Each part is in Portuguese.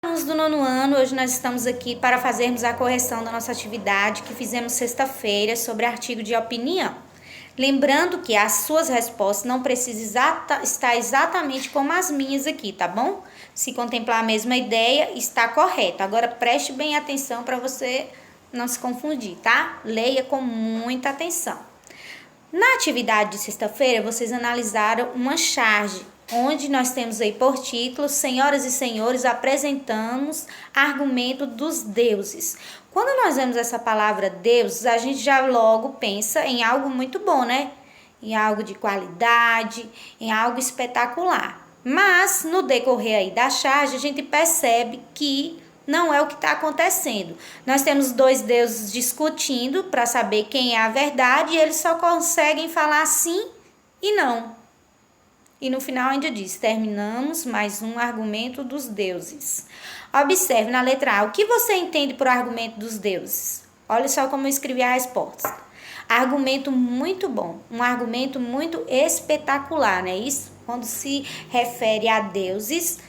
Alunos do nono ano, hoje nós estamos aqui para fazermos a correção da nossa atividade que fizemos sexta-feira sobre artigo de opinião. Lembrando que as suas respostas não precisam estar exatamente como as minhas aqui, tá bom? Se contemplar a mesma ideia, está correto. Agora preste bem atenção para você não se confundir, tá? Leia com muita atenção. Na atividade de sexta-feira, vocês analisaram uma charge, onde nós temos aí por título, Senhoras e Senhores, apresentamos argumento dos deuses. Quando nós vemos essa palavra deuses, a gente já logo pensa em algo muito bom, né? Em algo de qualidade, em algo espetacular. Mas, no decorrer aí da charge, a gente percebe que não é o que está acontecendo. Nós temos dois deuses discutindo para saber quem é a verdade e eles só conseguem falar sim e não. E no final ainda diz, terminamos mais um argumento dos deuses. Observe na letra A, o que você entende por argumento dos deuses? Olha só como eu escrevi a resposta. Argumento muito bom, um argumento muito espetacular, não é isso? Quando se refere a deuses,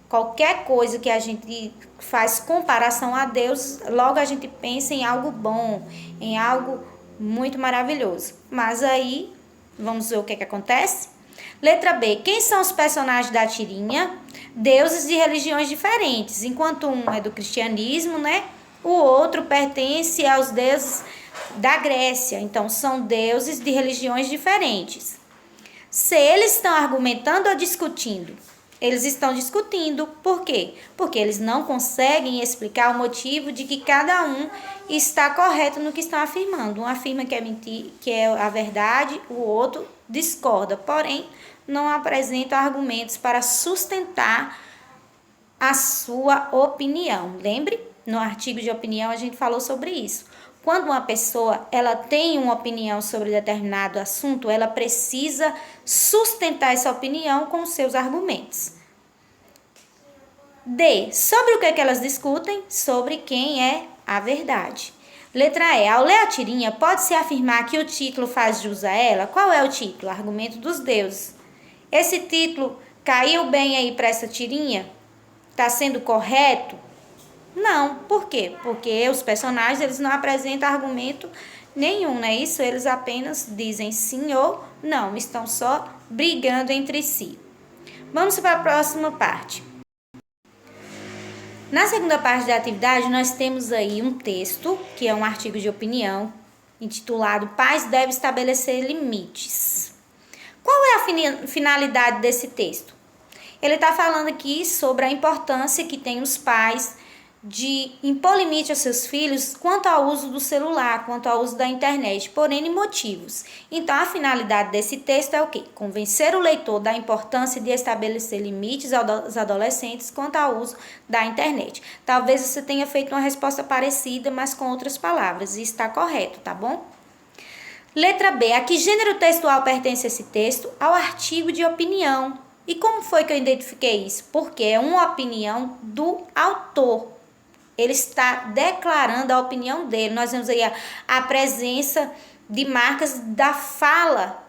qualquer coisa que a gente faz comparação a Deus, logo a gente pensa em algo bom, em algo muito maravilhoso. Mas aí, vamos ver o que acontece? Letra B. Quem são os personagens da tirinha? Deuses de religiões diferentes. Enquanto um é do cristianismo, né? O outro pertence aos deuses da Grécia. Então, são deuses de religiões diferentes. Se eles estão argumentando ou discutindo? Eles estão discutindo. Por quê? Porque eles não conseguem explicar o motivo de que cada um está correto no que estão afirmando. Um afirma que é mentira, que é a verdade, o outro discorda. Porém, não apresenta argumentos para sustentar a sua opinião. Lembre, no artigo de opinião a gente falou sobre isso. Quando uma pessoa ela tem uma opinião sobre determinado assunto, ela precisa sustentar essa opinião com os seus argumentos. D. Sobre o que elas discutem? Sobre quem é a verdade. Letra E. Ao ler a tirinha, pode-se afirmar que o título faz jus a ela? Qual é o título? Argumento dos deuses. Esse título caiu bem aí para essa tirinha? Está sendo correto? Não. Por quê? Porque os personagens eles não apresentam argumento nenhum, não é isso? Eles apenas dizem sim ou não. Estão só brigando entre si. Vamos para a próxima parte. Na segunda parte da atividade, nós temos aí um texto, que é um artigo de opinião, intitulado Pais devem estabelecer limites. Qual é a finalidade desse texto? Ele está falando aqui sobre a importância que tem os pais de impor limite aos seus filhos quanto ao uso do celular, quanto ao uso da internet, por N motivos. Então, a finalidade desse texto é o quê? Convencer o leitor da importância de estabelecer limites aos adolescentes quanto ao uso da internet. Talvez você tenha feito uma resposta parecida, mas com outras palavras, e está correto, tá bom? Letra B. A que gênero textual pertence esse texto? Ao artigo de opinião. E como foi que eu identifiquei isso? Porque é uma opinião do autor. Ele está declarando a opinião dele. Nós vemos aí a presença de marcas da fala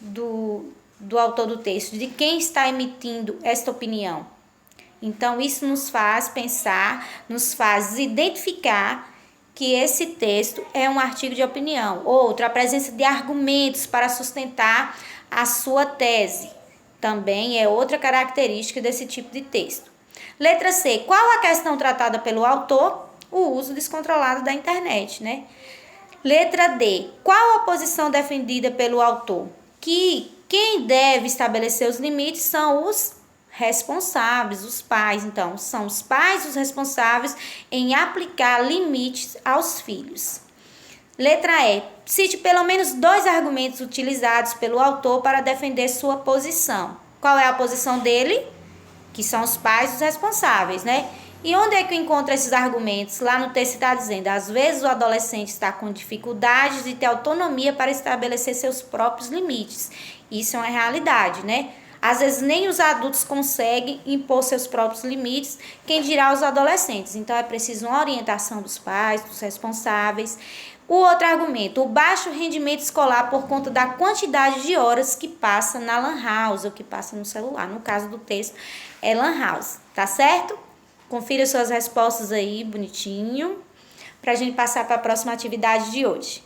do autor do texto, de quem está emitindo esta opinião. Então, isso nos faz pensar, nos faz identificar que esse texto é um artigo de opinião. Outro, a presença de argumentos para sustentar a sua tese. Também é outra característica desse tipo de texto. Letra C. Qual a questão tratada pelo autor? O uso descontrolado da internet, né? Letra D. Qual a posição defendida pelo autor? Que quem deve estabelecer os limites são os responsáveis, os pais. Então, são os pais os responsáveis em aplicar limites aos filhos. Letra E. Cite pelo menos 2 argumentos utilizados pelo autor para defender sua posição. Qual é a posição dele? Que são os pais os responsáveis, né? E onde é que encontra esses argumentos? Lá no texto está dizendo, às vezes o adolescente está com dificuldades de ter autonomia para estabelecer seus próprios limites. Isso é uma realidade, né? Às vezes nem os adultos conseguem impor seus próprios limites, quem dirá os adolescentes. Então é preciso uma orientação dos pais, dos responsáveis. O outro argumento, o baixo rendimento escolar por conta da quantidade de horas que passa na Lan House ou que passa no celular. No caso do texto, é Lan House, tá certo? Confira suas respostas aí, bonitinho, para a gente passar para a próxima atividade de hoje.